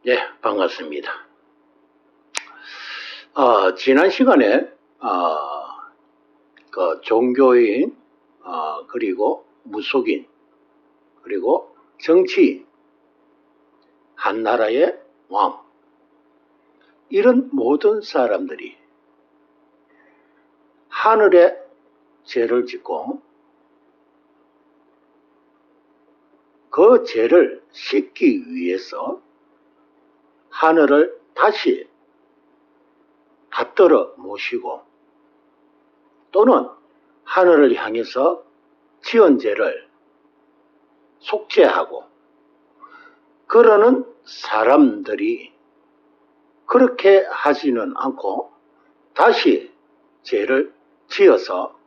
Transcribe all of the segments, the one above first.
예, 반갑습니다. 지난 시간에, 그 종교인, 그리고 무속인, 그리고 정치인, 한 나라의 왕, 이런 모든 사람들이 하늘에 죄를 짓고 그 죄를 씻기 위해서 하늘을 다시 받들어 모시고 또는 하늘을 향해서 지은 죄를 속죄하고 그러는 사람들이 그렇게 하지는 않고 다시 죄를 지어서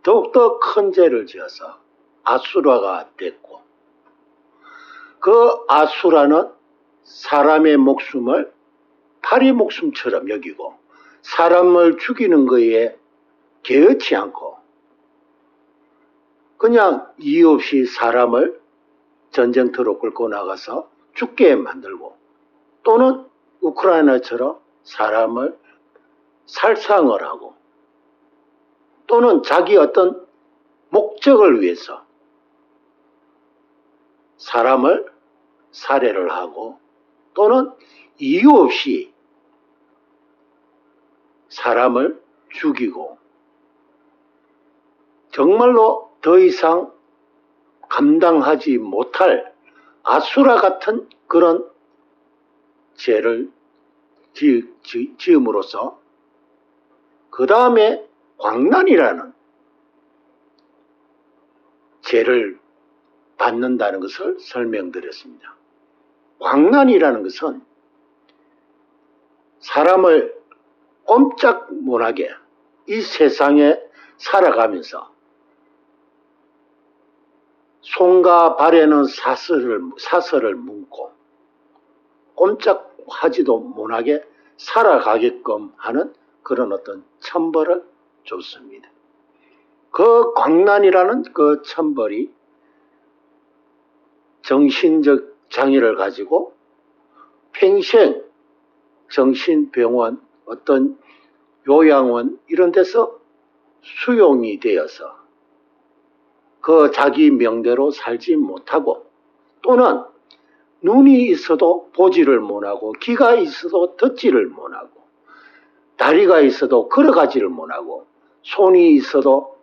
더욱더 큰 죄를 지어서 아수라가 됐고, 그 아수라는 사람의 목숨을 파리 목숨처럼 여기고 사람을 죽이는 거에 개의치 않고 그냥 이유 없이 사람을 전쟁터로 끌고 나가서 죽게 만들고 또는 우크라이나처럼 사람을 살상을 하고 또는 자기 어떤 목적을 위해서 사람을 살해를 하고 또는 이유 없이 사람을 죽이고 정말로 더 이상 감당하지 못할 아수라 같은 그런 죄를 지음으로써 그 다음에 광난이라는 죄를 받는다는 것을 설명드렸습니다. 광난이라는 것은 사람을 꼼짝 못하게 이 세상에 살아가면서 손과 발에는 사슬을 묶고 꼼짝하지도 못하게 살아가게끔 하는 그런 어떤 천벌을 줬습니다. 그 광난이라는 그 천벌이 정신적 장애를 가지고 평생 정신병원, 어떤 요양원 이런 데서 수용이 되어서 그 자기 명대로 살지 못하고 또는 눈이 있어도 보지를 못하고 귀가 있어도 듣지를 못하고 다리가 있어도 걸어가지를 못하고 손이 있어도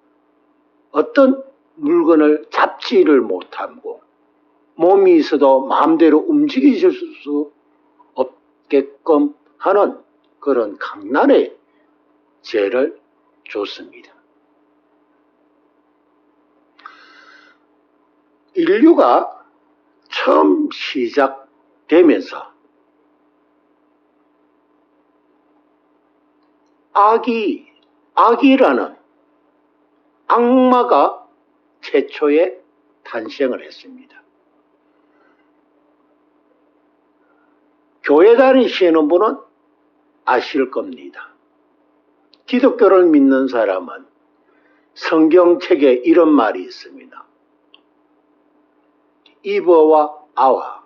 어떤 물건을 잡지를 못하고 몸이 있어도 마음대로 움직이실 수 없게끔 하는 그런 강난의 죄를 줬습니다. 인류가 처음 시작되면서 악이라는 악마가 최초에 탄생을 했습니다. 교회 다니시는 분은 아실 겁니다. 기독교를 믿는 사람은 성경책에 이런 말이 있습니다. 이브와 아와.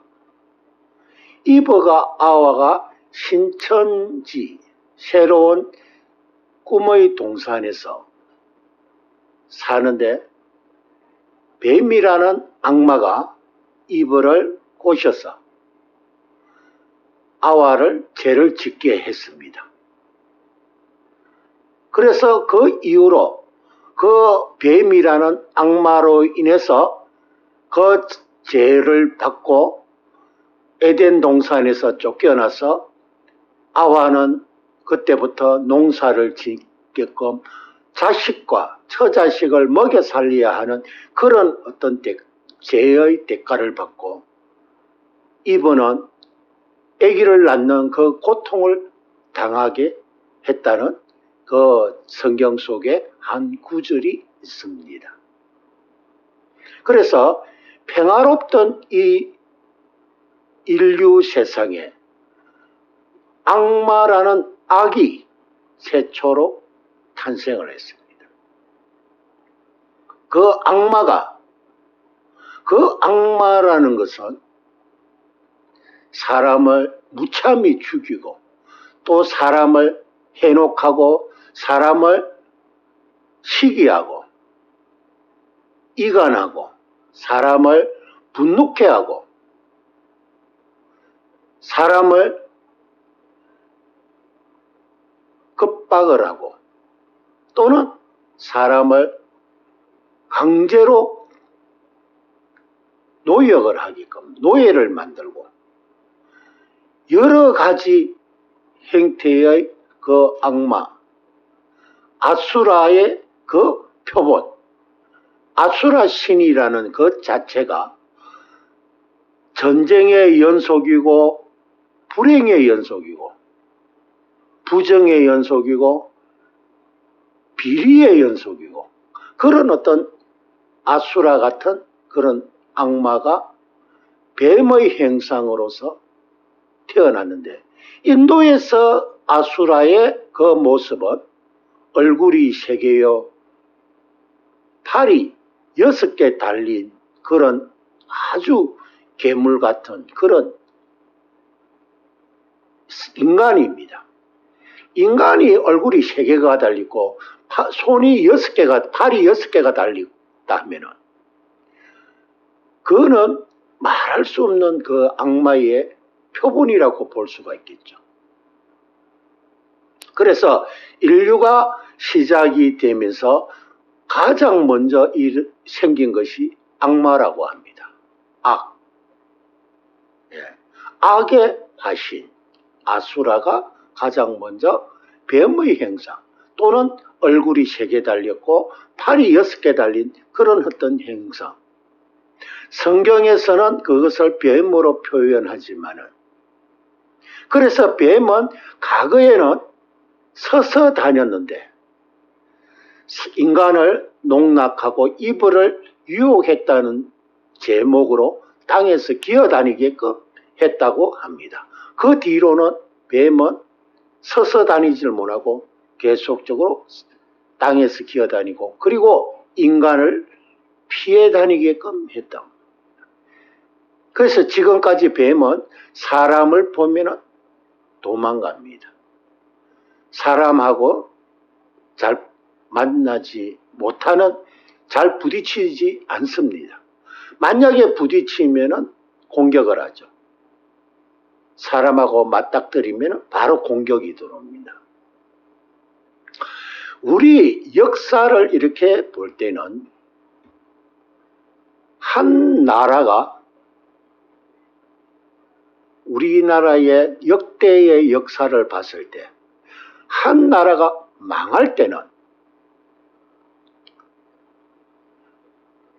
이브가 아와가 신천지 새로운 꿈의 동산에서 사는데 뱀이라는 악마가 이브를 꼬셔서 아와를 죄를 짓게 했습니다. 그래서 그 이후로 그 뱀이라는 악마로 인해서 그 죄를 받고 에덴 동산에서 쫓겨나서 아와는 그때부터 농사를 짓게끔 자식과 처자식을 먹여 살려야 하는 그런 어떤 죄의 대가를 받고 이브는 아기를 낳는 그 고통을 당하게 했다는 그 성경 속에 한 구절이 있습니다. 그래서 평화롭던 이 인류 세상에 악마라는 악이 최초로 탄생을 했습니다. 그 악마라는 것은 사람을 무참히 죽이고 또 사람을 해독하고 사람을 시기하고 이간하고 사람을 분노케 하고 사람을 급박을 하고 또는 사람을 강제로 노역을 하게끔 노예를 만들고 여러 가지 형태의 그 악마 아수라의 그 표본 아수라 신이라는 것 자체가 전쟁의 연속이고 불행의 연속이고 부정의 연속이고 비리의 연속이고 그런 어떤 아수라 같은 그런 악마가 뱀의 형상으로서 태어났는데 인도에서 아수라의 그 모습은 얼굴이 3개요 팔이 6개 달린 그런 아주 괴물 같은 그런 인간입니다. 인간이 얼굴이 3개가 달리고 손이 6개가 팔이 6개가 달리다 하면은 그거는 말할 수 없는 그 악마의 표본이라고 볼 수가 있겠죠. 그래서 인류가 시작이 되면서 가장 먼저 생긴 것이 악마라고 합니다. 악. 예. 악의 화신, 아수라가 가장 먼저 뱀의 형상 또는 얼굴이 3개 달렸고 팔이 6개 달린 그런 어떤 형상. 성경에서는 그것을 뱀으로 표현하지만은 그래서 뱀은 과거에는 서서 다녔는데 인간을 농락하고 이불을 유혹했다는 제목으로 땅에서 기어다니게끔 했다고 합니다. 그 뒤로는 뱀은 서서 다니질 못하고 계속적으로 땅에서 기어다니고 그리고 인간을 피해 다니게끔 했다. 그래서 지금까지 뱀은 사람을 보면 도망갑니다. 사람하고 잘 만나지 못하는 잘 부딪히지 않습니다. 만약에 부딪히면 공격을 하죠. 사람하고 맞닥뜨리면 바로 공격이 들어옵니다. 우리 역사를 이렇게 볼 때는 한 나라가 우리나라의 역대의 역사를 봤을 때 한 나라가 망할 때는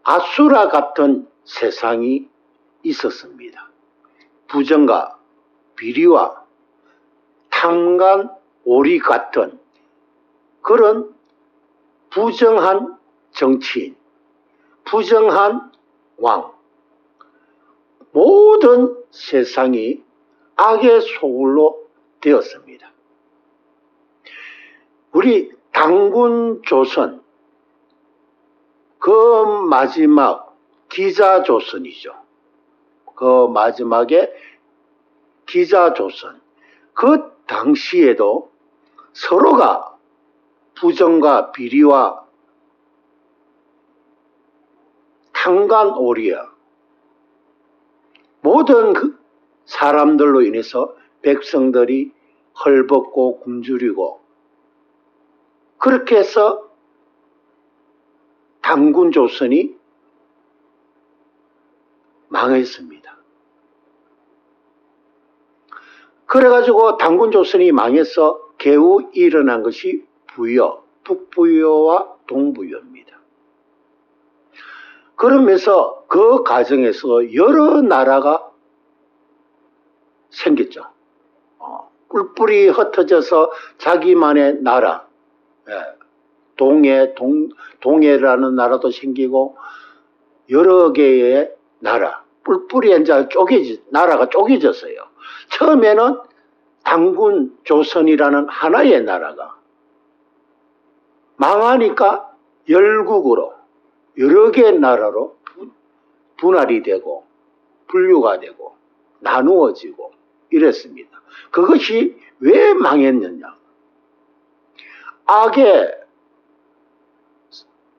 아수라 같은 세상이 있었습니다. 부정과 비리와 탐관 오리 같은 그런 부정한 정치인, 부정한 왕, 모든 세상이 악의 소굴로 되었습니다. 우리 당군 조선, 그 마지막 기자조선이죠. 그 마지막에 기자조선. 그 당시에도 서로가 부정과 비리와 탕관오리야 모든 그 사람들로 인해서 백성들이 헐벗고 굶주리고 그렇게 해서 당군 조선이 망했습니다. 그래가지고 당군 조선이 망해서 겨우 일어난 것이 부여, 북부여와 동부여입니다. 그러면서 그 과정에서 여러 나라가 생겼죠. 뿔뿔이 흩어져서 자기만의 나라, 동해라는 나라도 생기고 여러 개의 나라, 뿔뿔이 이제 나라가 쪼개졌어요. 처음에는 당군 조선이라는 하나의 나라가 망하니까 열국으로 여러 개의 나라로 분할이 되고 분류가 되고 나누어지고 이랬습니다. 그것이 왜 망했느냐? 악의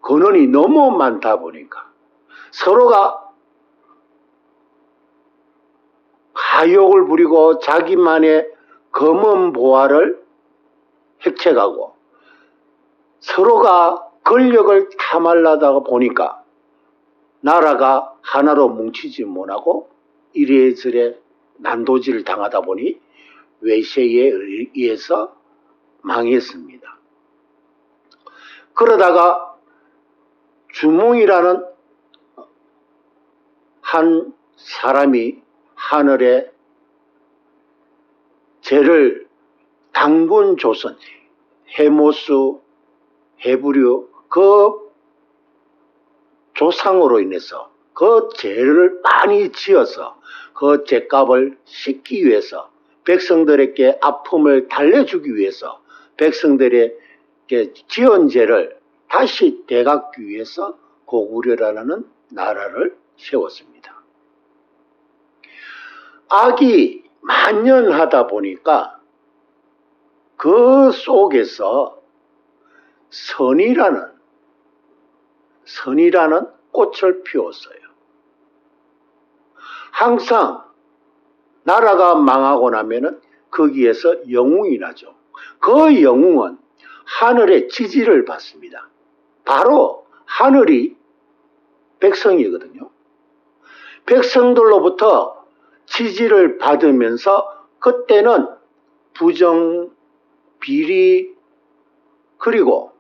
근원이 너무 많다 보니까 서로가 가욕을 부리고 자기만의 검은 보화를 획책하고 서로가 권력을 탐하려다가 보니까 나라가 하나로 뭉치지 못하고 이래저래 난도질을 당하다 보니 외세에 의해서 망했습니다. 그러다가 주몽이라는 한 사람이 하늘에 죄를 당군 조선, 해모수, 해부류 그 조상으로 인해서 그 죄를 많이 지어서 그 죄값을 씻기 위해서 백성들에게 아픔을 달래주기 위해서 백성들에게 지은 죄를 다시 되갚기 위해서 고구려라는 나라를 세웠습니다. 악이 만연하다 보니까 그 속에서 선이라는 꽃을 피웠어요. 항상 나라가 망하고 나면은 거기에서 영웅이 나죠. 그 영웅은 하늘의 지지를 받습니다. 바로 하늘이 백성이거든요. 백성들로부터 지지를 받으면서 그때는 부정, 비리, 그리고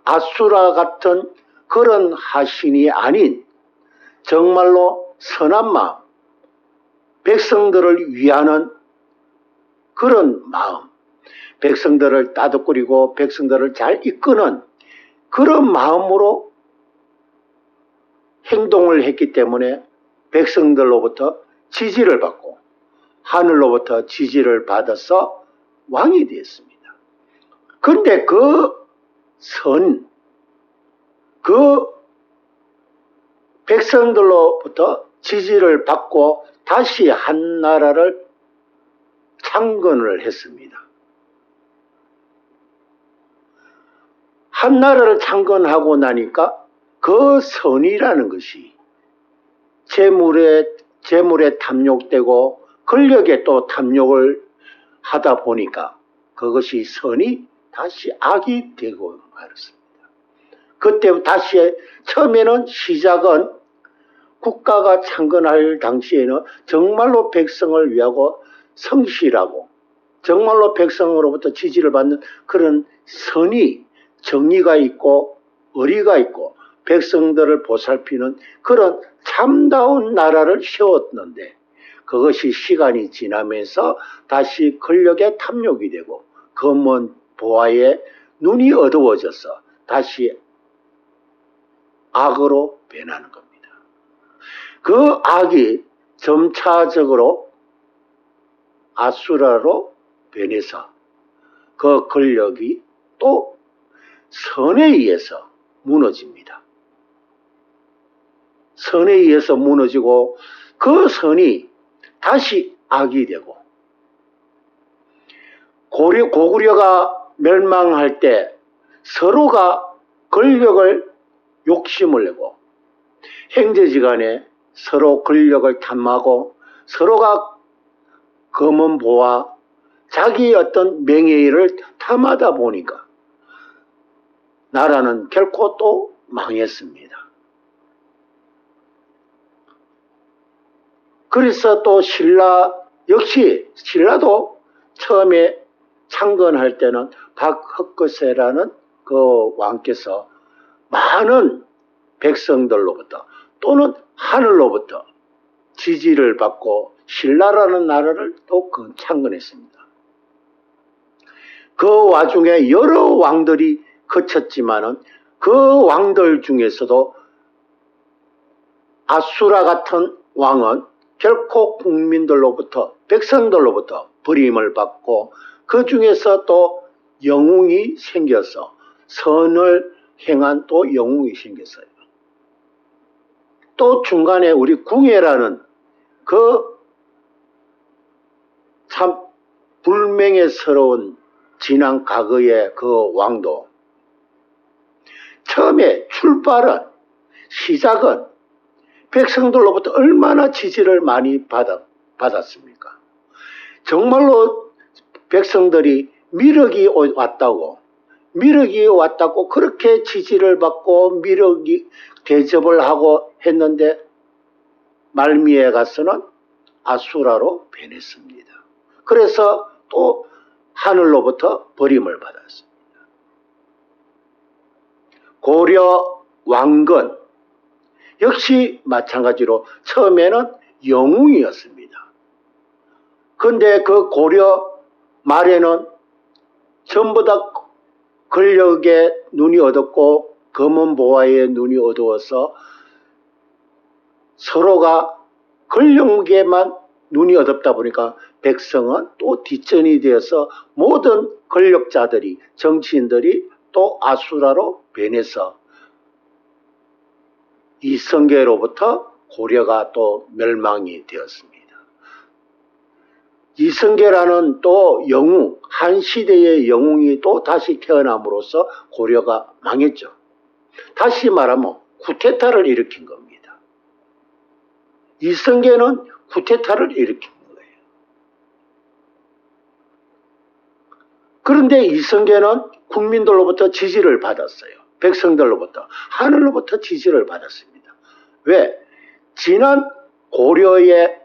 아수라 같은 그런 하신이 아닌 정말로 선한 마음, 백성들을 위하는 그런 마음, 백성들을 따뜻거리고 백성들을 잘 이끄는 그런 마음으로 행동을 했기 때문에 백성들로부터 지지를 받고 하늘로부터 지지를 받아서 왕이 되었습니다. 그런데 그 백성들로부터 지지를 받고 다시 한 나라를 창건을 했습니다. 한 나라를 창건하고 나니까 그 선이라는 것이 재물에 탐욕되고 권력에 또 탐욕을 하다 보니까 그것이 선이 다시 악이 되고 말았습니다. 그때 다시 처음에는 시작은 국가가 창건할 당시에는 정말로 백성을 위하고 성실하고 정말로 백성으로부터 지지를 받는 그런 선이 정의가 있고 의리가 있고 백성들을 보살피는 그런 참다운 나라를 세웠는데 그것이 시간이 지나면서 다시 권력의 탐욕이 되고 검은 보화에 눈이 어두워져서 다시 악으로 변하는 겁니다. 그 악이 점차적으로 아수라로 변해서 그 권력이 또 선에 의해서 무너집니다. 선에 의해서 무너지고 그 선이 다시 악이 되고 고구려가 멸망할 때 서로가 권력을 욕심을 내고 형제지간에 서로 권력을 탐하고 서로가 검은 보화 자기의 어떤 명예를 탐하다 보니까 나라는 결코 또 망했습니다. 그래서 또 역시 신라도 처음에 창건할 때는 박흑거세라는 그 왕께서 많은 백성들로부터 또는 하늘로부터 지지를 받고 신라라는 나라를 또 창건했습니다. 그 와중에 여러 왕들이 거쳤지만은 그 왕들 중에서도 아수라 같은 왕은 결코 국민들로부터 백성들로부터 버림을 받고 그 중에서 또 영웅이 생겨서 선을 행한 또 영웅이 생겼어요. 또 중간에 우리 궁예라는 그 참 불명예스러운 지난 과거의 그 왕도 처음에 시작은 백성들로부터 얼마나 지지를 많이 받았습니까? 정말로 백성들이 미륵이 왔다고 그렇게 지지를 받고 미륵이 대접을 하고 했는데 말미에 가서는 아수라로 변했습니다. 그래서 또 하늘로부터 버림을 받았습니다. 고려 왕건 역시 마찬가지로 처음에는 영웅이었습니다. 그런데 그 고려 말에는 전부 다 권력에 눈이 어둡고 검은 보화에 눈이 어두워서 서로가 권력에만 눈이 어둡다 보니까 백성은 또 뒷전이 되어서 모든 권력자들이 정치인들이 또 아수라로 변해서 이성계로부터 고려가 또 멸망이 되었습니다. 이성계라는 또 영웅, 한 시대의 영웅이 또 다시 태어남으로써 고려가 망했죠. 다시 말하면 쿠데타를 일으킨 겁니다. 이성계는 쿠데타를 일으킨 거예요. 그런데 이성계는 국민들로부터 지지를 받았어요. 백성들로부터, 하늘로부터 지지를 받았습니다. 왜? 지난 고려의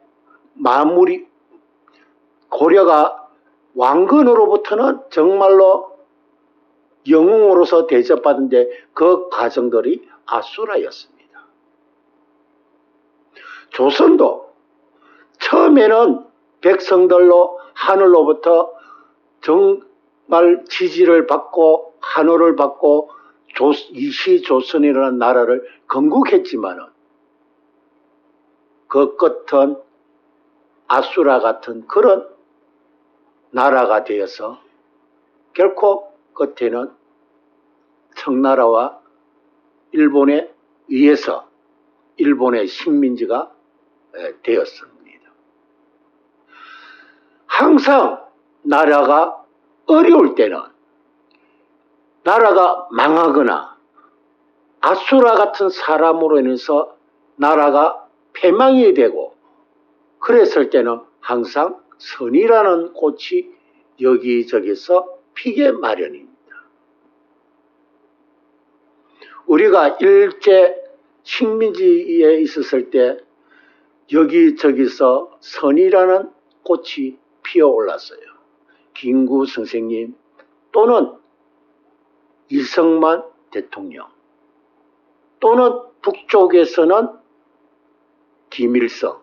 고려가 왕건으로부터는 정말로 영웅으로서 대접받은데 그 과정들이 아수라였습니다. 조선도 처음에는 백성들로 하늘로부터 정말 지지를 받고 한호를 받고 이시조선이라는 나라를 건국했지만은 그 끝은 아수라 같은 그런 나라가 되어서 결코 끝에는 청나라와 일본에 의해서 일본의 식민지가 되었습니다. 항상 나라가 어려울 때는 나라가 망하거나 아수라 같은 사람으로 인해서 나라가 패망이 되고 그랬을 때는 항상 선이라는 꽃이 여기저기서 피게 마련입니다. 우리가 일제 식민지에 있었을 때 여기저기서 선이라는 꽃이 피어올랐어요. 김구 선생님 또는 이승만 대통령 또는 북쪽에서는 김일성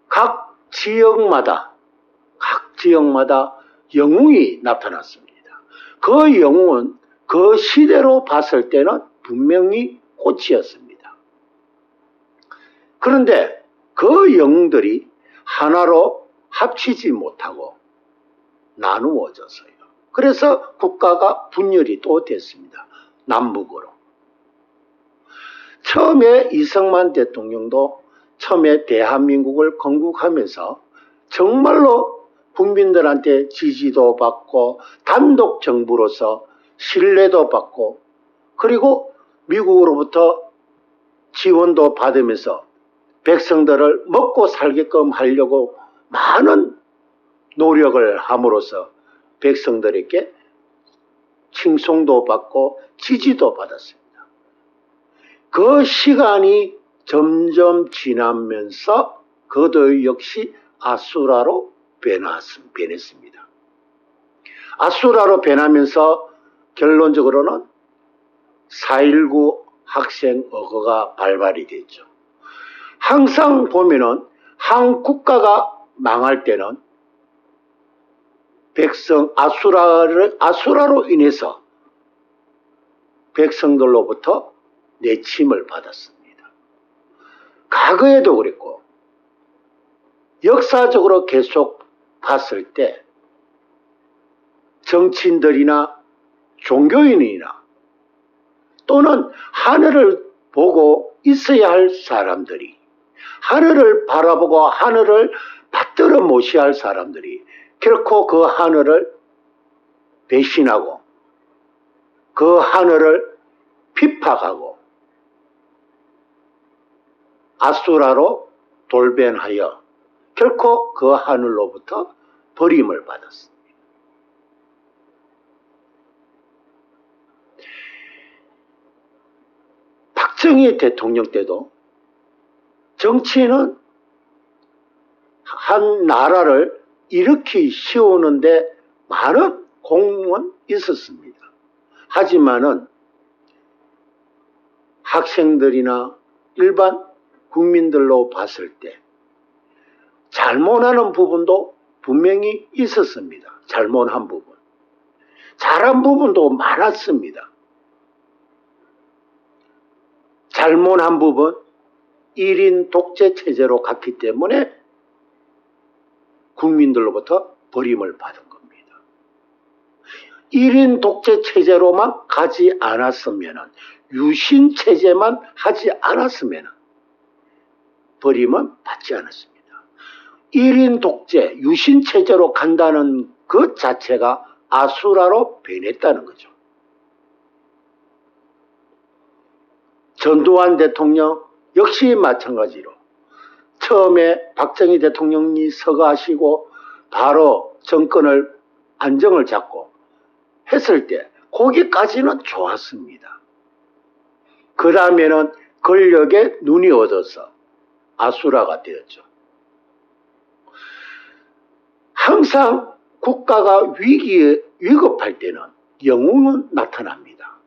각 지역마다 영웅이 나타났습니다. 그 영웅은 그 시대로 봤을 때는 분명히 꽃이었습니다. 그런데 그 영웅들이 하나로 합치지 못하고 나누어졌어요. 그래서 국가가 분열이 또 됐습니다. 남북으로. 처음에 이승만 대통령도 처음에 대한민국을 건국하면서 정말로 국민들한테 지지도 받고 단독 정부로서 신뢰도 받고 그리고 미국으로부터 지원도 받으면서 백성들을 먹고 살게끔 하려고 많은 노력을 함으로써 백성들에게 칭송도 받고 지지도 받았습니다. 그 시간이 점점 지나면서 그도 역시 아수라로 변했습니다. 아수라로 변하면서 결론적으로는 4.19 학생 어거가 발발이 됐죠. 항상 보면은 한 국가가 망할 때는 아수라로 인해서 백성들로부터 내침을 받았습니다. 과거에도 그랬고 역사적으로 계속 봤을 때 정치인들이나 종교인이나 또는 하늘을 보고 있어야 할 사람들이 하늘을 바라보고 하늘을 받들어 모셔야 할 사람들이 결코 그 하늘을 배신하고 그 하늘을 핍박하고 아수라로 돌변하여 결코 그 하늘로부터 버림을 받았습니다. 박정희 대통령 때도 정치는 한 나라를 일으키기 쉬우는데 많은 공은 있었습니다. 하지만은 학생들이나 일반 국민들로 봤을 때 잘못하는 부분도 분명히 있었습니다. 잘못한 부분. 잘한 부분도 많았습니다. 잘못한 부분, 1인 독재 체제로 갔기 때문에 국민들로부터 버림을 받은 겁니다. 1인 독재 체제로만 가지 않았으면, 유신 체제만 하지 않았으면 버림은 받지 않았습니다. 1인 독재, 유신 체제로 간다는 그 자체가 아수라로 변했다는 거죠. 전두환 대통령 역시 마찬가지로 처음에 박정희 대통령이 서거하시고 바로 정권을 안정을 잡고 했을 때 거기까지는 좋았습니다. 그 다음에는 권력에 눈이 어두워서 아수라가 되었죠. 항상 국가가 위급할 때는 영웅은 나타납니다.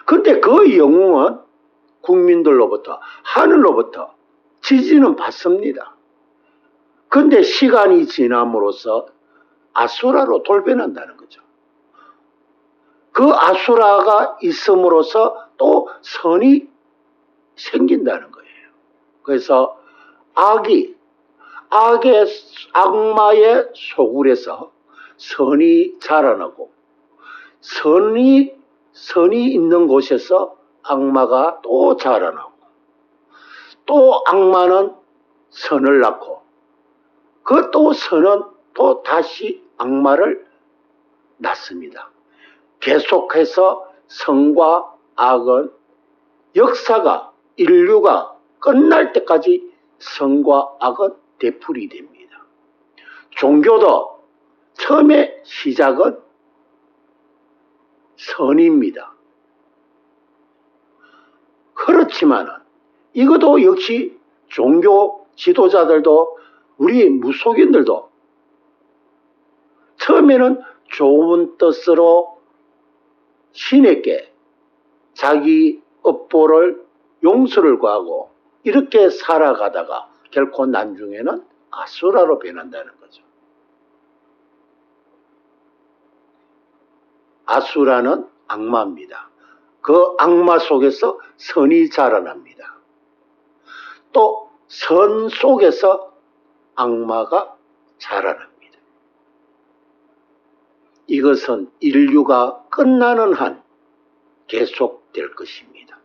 그런데 그 영웅은 국민들로부터, 하늘로부터 지지는 받습니다. 그런데 시간이 지남으로써 아수라로 돌변한다는 거죠. 그 아수라가 있음으로써 또 선이 생긴다는 거예요. 그래서 악마의 소굴에서 선이 자라나고 선이 있는 곳에서 악마가 또 자라나고 또 악마는 선을 낳고 그 또 선은 또 다시 악마를 낳습니다. 계속해서 선과 악은 역사가 인류가 끝날 때까지 선과 악은 되풀이 됩니다. 종교도 처음에 시작은 선입니다. 그렇지만 이것도 역시 종교 지도자들도 우리 무속인들도 처음에는 좋은 뜻으로 신에게 자기 업보를 용서를 구하고 이렇게 살아가다가 결코 나중에는 아수라로 변한다는 거죠. 아수라는 악마입니다. 그 악마 속에서 선이 자라납니다. 또 선 속에서 악마가 자라납니다. 이것은 인류가 끝나는 한 계속될 것입니다.